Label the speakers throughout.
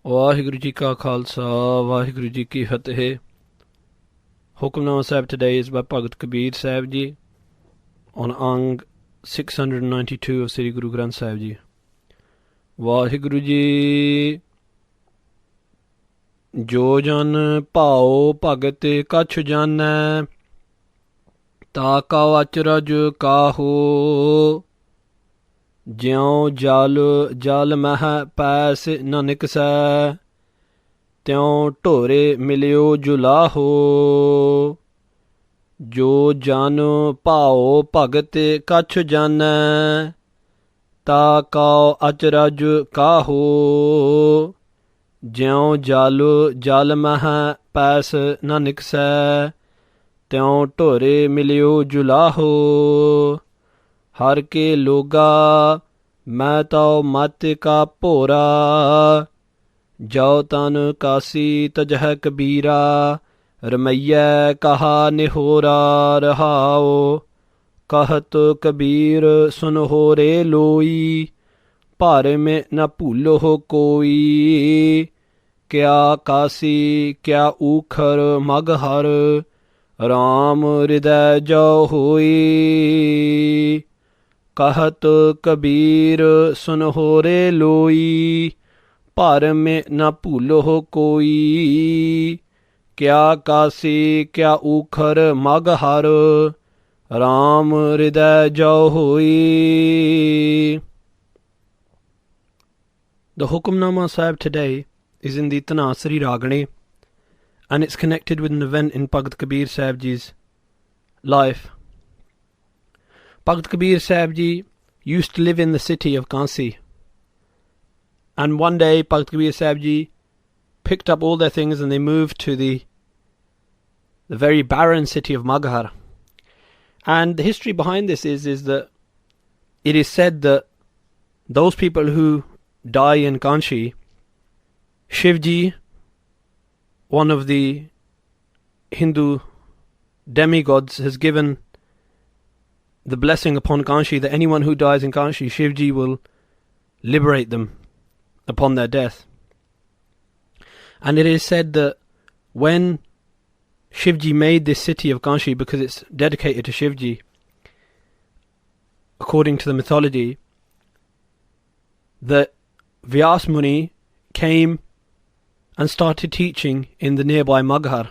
Speaker 1: ਵਾਹਿਗੁਰੂ ਜੀ ਕਾ ਖਾਲਸਾ ਵਾਹਿਗੁਰੂ ਜੀ ਕੀ ਫਤਿਹ Hukamnama Sahib today is by Bhagat Kabeer Sahib Ji on Ang 692 of Sri Guru Granth Sahib Ji. Waheguru ji ਜੋ ਜਨ ਭਾਉ ਭਗਤ ਕਛ ਜਾਣੈ ਤਾ ਕਉ ਅਚਰਜ ਕਾਹੋ ਜਿਉ ਜਲ ਮਹਿ ਪੈਸ ਨ ਨਿਕਸੈ ਤਿਉ ਢੋਰੇ ਮਿਲਿਓ ਜੁਲਾਹੋ ਜੋ ਜਨ ਭਾਉ ਭਗਤ ਕਛ ਜਾਣੈ ਤਾ ਕਉ ਅਚਰਜ ਕਾਹੋ ਜਿਉ ਜਲ ਮਹਿ ਪੈਸ ਨ ਨਿਕਸੈ ਤਿਉ ਢੋਰੇ ਮਿਲਿਓ ਜੁਲਾਹੋ ਹਰ ਕੇ ਲੋਗਾ ਮੈਂ ਤਉ ਮਤ ਕਾ ਭੋਰਾ ਜੋ ਤਨ ਕਾਸੀ ਤਜਹ ਕਬੀਰਾ ਰਮਈਐ ਕਹਾ ਨਿਹੋਰਾ ਰਹਾਓ कहत कबीर सुनहो रे लोई भर में न भूलो कोई क्या काशी क्या ऊखर मगहर राम हृदय जो होई कहत कबीर सुनहो रे लोई भर में न भूलो कोई क्या काशी क्या ऊखर Maghar Ram Hriday Jo Hui. The Hukamnama Sahib today is in the Tanasri Ragani, and it's connected with an event in Bhagat Kabeer Sahib Ji's life. Bhagat Kabeer Sahib Ji used to live in the city of Kansi, and one day Bhagat Kabeer Sahib Ji picked up all their things and they moved to the very barren city of Maghar. And the history behind this is that it is said that those people who die in Kanshi, Shivji, one of the Hindu demigods, has given the blessing upon Kanshi that anyone who dies in Kanshi, Shivji will liberate them upon their death. And it is said that when Shivji made this city of Kanshi, because it's dedicated to Shivji, according to the mythology, that Vyas Muni came and started teaching in the nearby Maghar.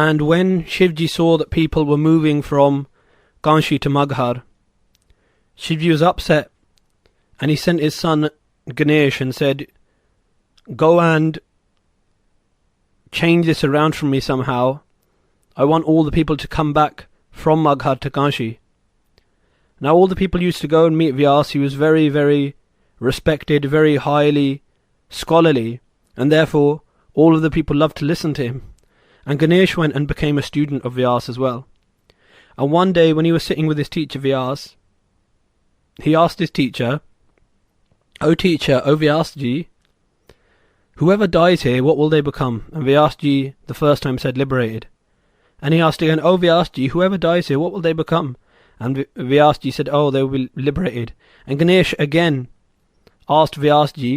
Speaker 1: And when Shivji saw that people were moving from Kanshi to Maghar, Shivji was upset, and he sent his son Ganesh and said, "Go and change this around for me somehow. I want all the people to come back from Maghar to Kanshi." Now all the people used to go and meet Vyas. He was very, very respected, very highly scholarly, and therefore all of the people loved to listen to him. And Ganesh went and became a student of Vyas as well. And one day when he was sitting with his teacher Vyas, he asked his teacher, "O teacher, O Vyasji, whoever dies here, what will they become?" And Vyasji the first time said liberated. And he asked again, "Oh Vyasji, whoever dies here, what will they become?" And Vyasji said, "Oh, they will be liberated." And Ganesh again asked Vyasji,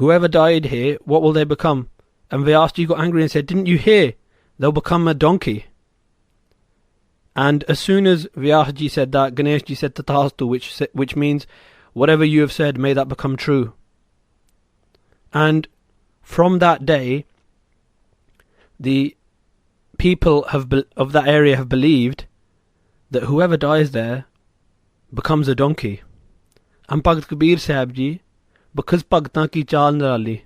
Speaker 1: "Whoever died here, what will they become?" And Vyasji got angry and said, "Didn't you hear? They'll become a donkey." And as soon as Vyasji said that, Ganeshji said Tathastu, which means, "Whatever you have said, may that become true." And from that day, the people of that area have believed that whoever dies there becomes a donkey. And Bhagat Kabeer Sahib Ji, because Bhagtan ki chaal nirali,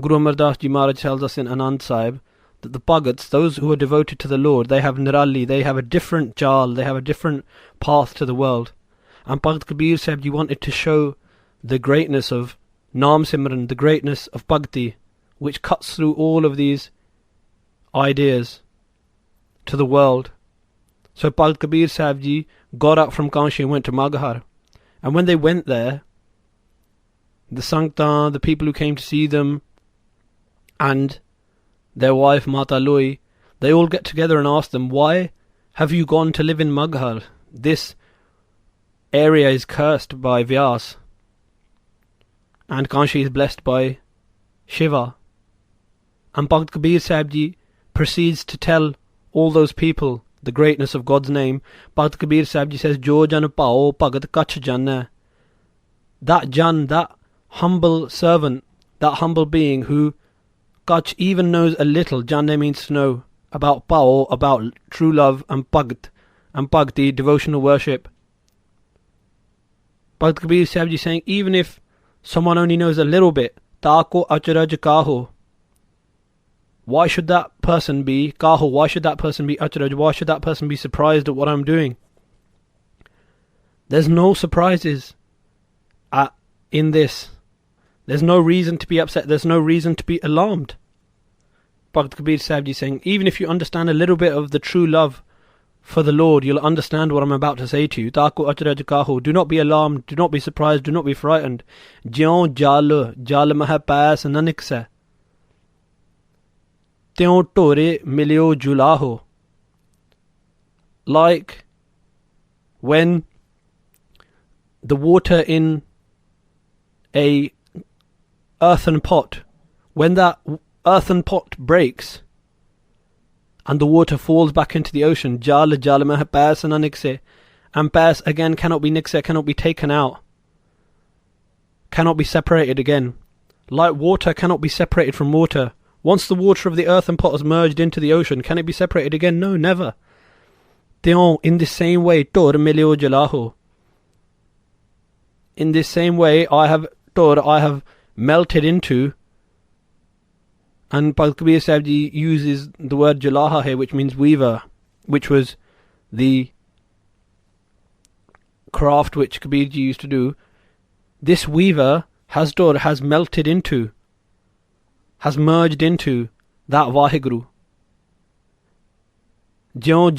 Speaker 1: Guru Amar Das Ji Maharaj tells us in Anand Sahib that the Bhagats, those who are devoted to the Lord, they have nirali, they have a different chaal, they have a different path to the world. And Bhagat Kabeer Sahib Ji wanted to show the greatness of Naam Simran, the greatness of Bhakti, which cuts through all of these ideas to the world. So Bhagat Kabeer Sahib Ji got up from Kanshi and went to Maghar. And when they went there, the Sanktan, the people who came to see them, and their wife Mata Lui, they all get together and ask them, "Why have you gone to live in Maghar? This area is cursed by Vyas." and Kanshi is blessed by Shiva. And Bhagat Kabir Sahib Ji proceeds to tell all those people the greatness of God's name. Bhagat Kabir Sahib Ji says, Jo jan pao bhagat kach janna. That jan, that humble servant, that humble being who kach even knows a little, janna means to know, about pao, about true love, and bhagat, and bhakti, devotional worship. Bhagat Kabir Sahib Ji saying, even if someone only knows a little bit, taako acharaj kaho. Why should that person be kaho? Why should that person be acharaj? Why should that person be surprised at what I'm doing? There's no surprises in this. There's no reason to be upset. There's no reason to be alarmed. Bhagat Kabir Sahib Ji saying, even if you understand a little bit of the true love for the Lord, you'll understand what I'm about to say to you. Taako acharaj kaho. Do not be alarmed. Do not be surprised. Do not be frightened. Jyon jal mah paas nanik se. Tyon tore milyo julaho. Like when the water in a earthen pot, when that earthen pot breaks and the water falls back into the ocean, jal mah paas na nikse, and paas again cannot be nikse, cannot be taken out, cannot be separated again. Like water cannot be separated from water. Once the water of the earthen pot has merged into the ocean, can it be separated again? No, never. In the same way, tor milyo jalaho. In this same way, I have melted into, and Bhagat Kabir Sahib Ji uses the word jalaha here, which means weaver, which was the craft which Kabir Ji used to do. This weaver has melted into, has merged into that Vaheguru. Jyon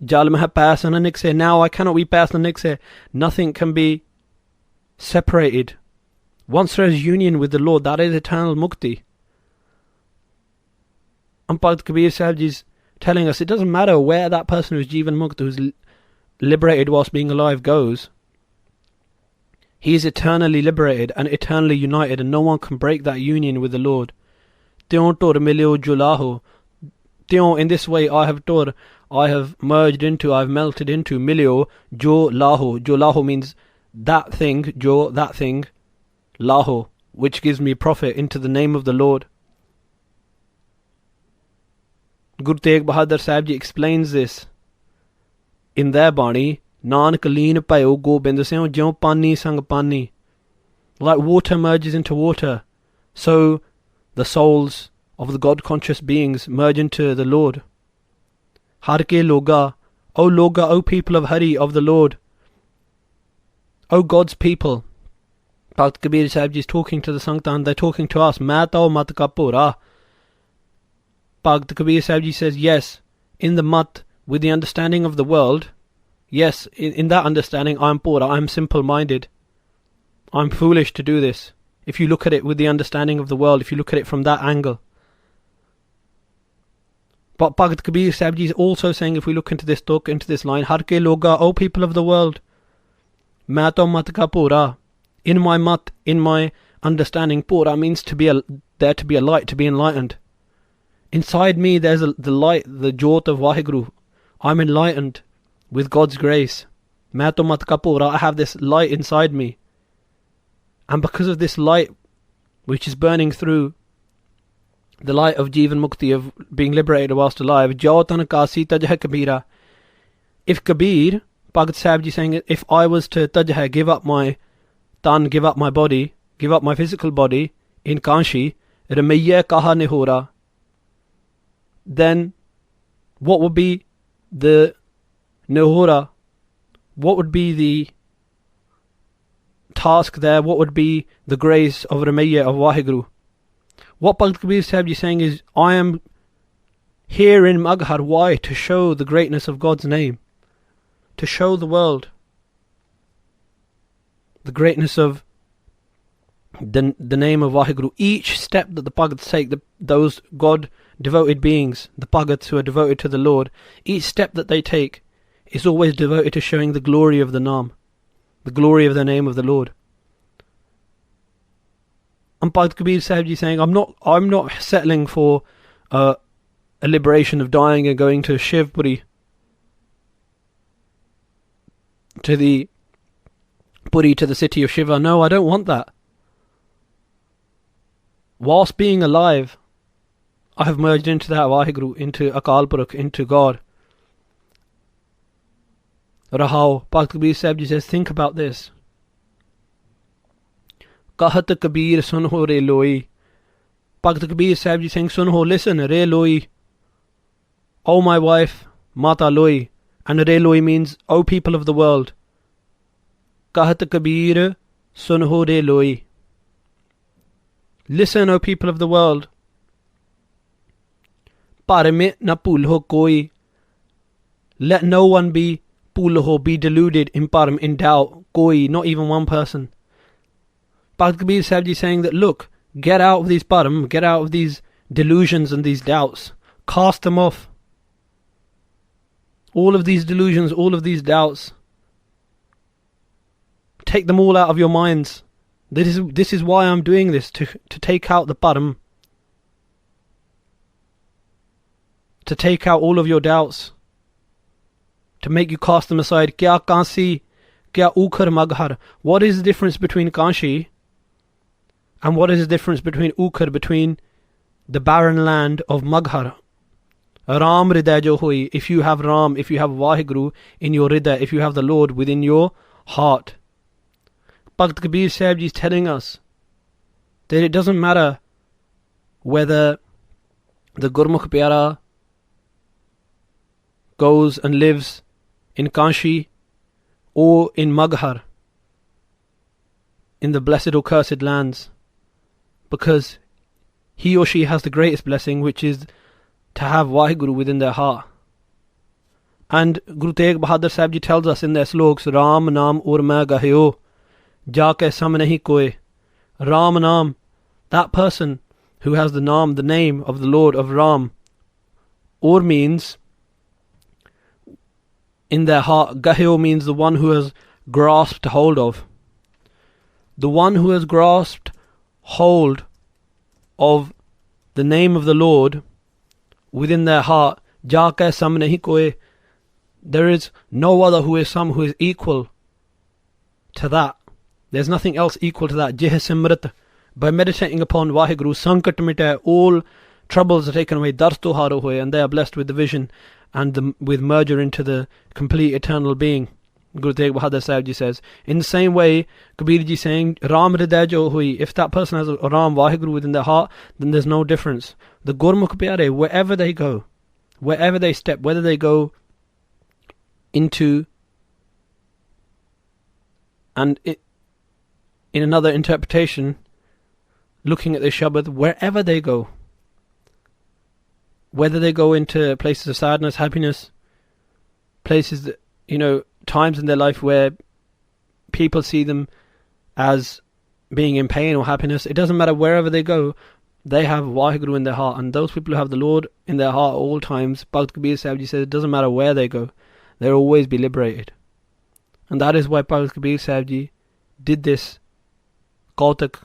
Speaker 1: jal mah paas na nikse. Now I cannot be paas na nikse. Nothing can be separated. Once there is union with the Lord, that is eternal mukti. And Bhagat Kabir Sahib Ji is telling us it doesn't matter where that person who's Jivan Mukta, who's liberated whilst being alive, goes. He is eternally liberated and eternally united, and no one can break that union with the Lord. Tyon tor milyo julaho. Tyon, in this way I have merged into, I have melted into, milyo jo laho. Jo laho means that thing, jo, that thing, laho, which gives me profit, into the name of the Lord. Guru Tegh Bahadur Sahib Ji explains this in their Bani, Nanak leen payo gobind seyo jyon pani sang pani. Like water merges into water, so the souls of the God-conscious beings merge into the Lord. Har ke loga, O people of Hari, of the Lord, O God's people. Bhagat Kabir Sahib Ji is talking to the Sanktan, they're talking to us. Main tao mat ka pura. Bhagat Kabir Sahib Ji says, yes, in the mat, with the understanding of the world, yes, in that understanding, I am pura, I am simple-minded. I am foolish to do this. If you look at it with the understanding of the world, if you look at it from that angle. But Bhagat Kabir Sahib Ji is also saying, if we look into this talk, into this line, Har ke loga, O people of the world, main to mat ka pura. In my mat, in my understanding, pura means to be there to be a light, to be enlightened. Inside me there's the light, the jyot of Vaheguru. I'm enlightened with God's grace. Main to mat ka pura, I have this light inside me. And because of this light which is burning through, the light of Jivan Mukti, of being liberated whilst alive, Jao tan kasi tajha Kabira. If Kabeer, Bhagat Sahib Ji saying, if I was to tajha, give up my tan, give up my body, give up my physical body in Kanshi, ramaiya kaha nihora, then what would be the nihora? What would be the task there? What would be the grace of ramaiya, of Vaheguru? What Bhagat Kabir Sahib Ji is saying is, I am here in Maghar. Why? To show the greatness of God's name. To show the world the greatness of the name of Vaheguru. Each step that the Bhagats take, those God-devoted beings, the Bhagats who are devoted to the Lord, each step that they take is always devoted to showing the glory of the Naam, the glory of the name of the Lord. And Bhakt Kabir Sahib Ji saying, I'm not settling for a liberation of dying and going to Shivpuri, to the Puri, to the city of Shiva. No, I don't want that. Whilst being alive, I have merged into that Vaheguru, into Akal Purakh, into God. Rahao, Bhakt Kabir Sahib Ji says, think about this. Kahat Kabir sunho re loi. Bhakt Kabir Sahib Ji saying, sunho, listen, re loi. O my wife, Mata loi. And re loi means, O people of the world. Kahat Kabir sunho re loi. Listen, O people of the world. Parme na pulho koi. Let no one be pulho, be deluded, in param, in doubt, koi, not even one person. Bhakt Kabir Sahib Ji saying that, look, get out of these param, get out of these delusions and these doubts. Cast them off. All of these delusions, all of these doubts. Take them all out of your minds. This is why I'm doing this, to take out the param. To take out all of your doubts. To make you cast them aside. Kya Kansi, kya Ukhar Maghar. What is the difference between Kanshi and what is the difference between Ukhar, between the barren land of Maghar? Ram Hriday jo hui. If you have Ram, if you have Vaheguru in your Hriday, if you have the Lord within your heart. Bhakt Kabir Sahib Ji is telling us that it doesn't matter whether the Gurmukh Pyara goes and lives in Kanshi or in Maghar, in the blessed or cursed lands, because he or she has the greatest blessing, which is to have Vaheguru within their heart. And Guru Tegh Bahadur Sahib Ji tells us in their sloks, Ram Naam Ur Main Gahyo, Jaake Sam Nahi Koi. Ram Naam, that person who has the Naam, the name of the Lord of Ram, Ur means in their heart. Gahyo means the one who has grasped hold of. The one who has grasped hold of the name of the Lord within their heart. Jaake sam nahi koi. There is no other who is equal to that. There's nothing else equal to that. Jeh simrit. By meditating upon Vaheguru, sankat mitae, all troubles are taken away. Dars to haro hoye, and they are blessed with the vision and with merger into the complete eternal being. Guru Tegh Bahadur Sahib Ji says, in the same way, Kabir Ji saying, Ram Hriday jo hui. If that person has a Ram Vaheguru within their heart, then there's no difference. The Gurmukh Pyare, wherever they go, wherever they step, whether they go into, and in another interpretation, looking at the Shabad, wherever they go, whether they go into places of sadness, happiness, places that, times in their life where people see them as being in pain or happiness, it doesn't matter, wherever they go, they have Vaheguru in their heart. And those people who have the Lord in their heart at all times, Bhakt Kabir Sahib Ji says, it doesn't matter where they go, they'll always be liberated. And that is why Bhakt Kabir Sahib Ji did this Kautak,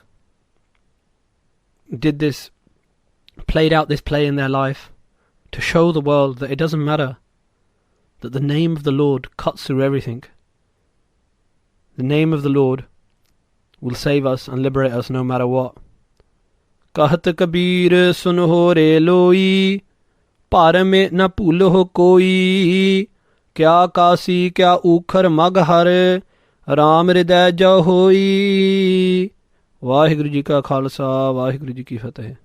Speaker 1: played out this play in their life, to show the world that it doesn't matter, that the name of the Lord cuts through everything. The name of the Lord will save us and liberate us no matter what. Kahat Kabir sunho re loi, parme na pulho koi, kya Kasi kya Ukhar Maghar, Ram Hriday jo hoi. Vaheguru Ji ka Khalsa, Vaheguru Ji ki Fateh.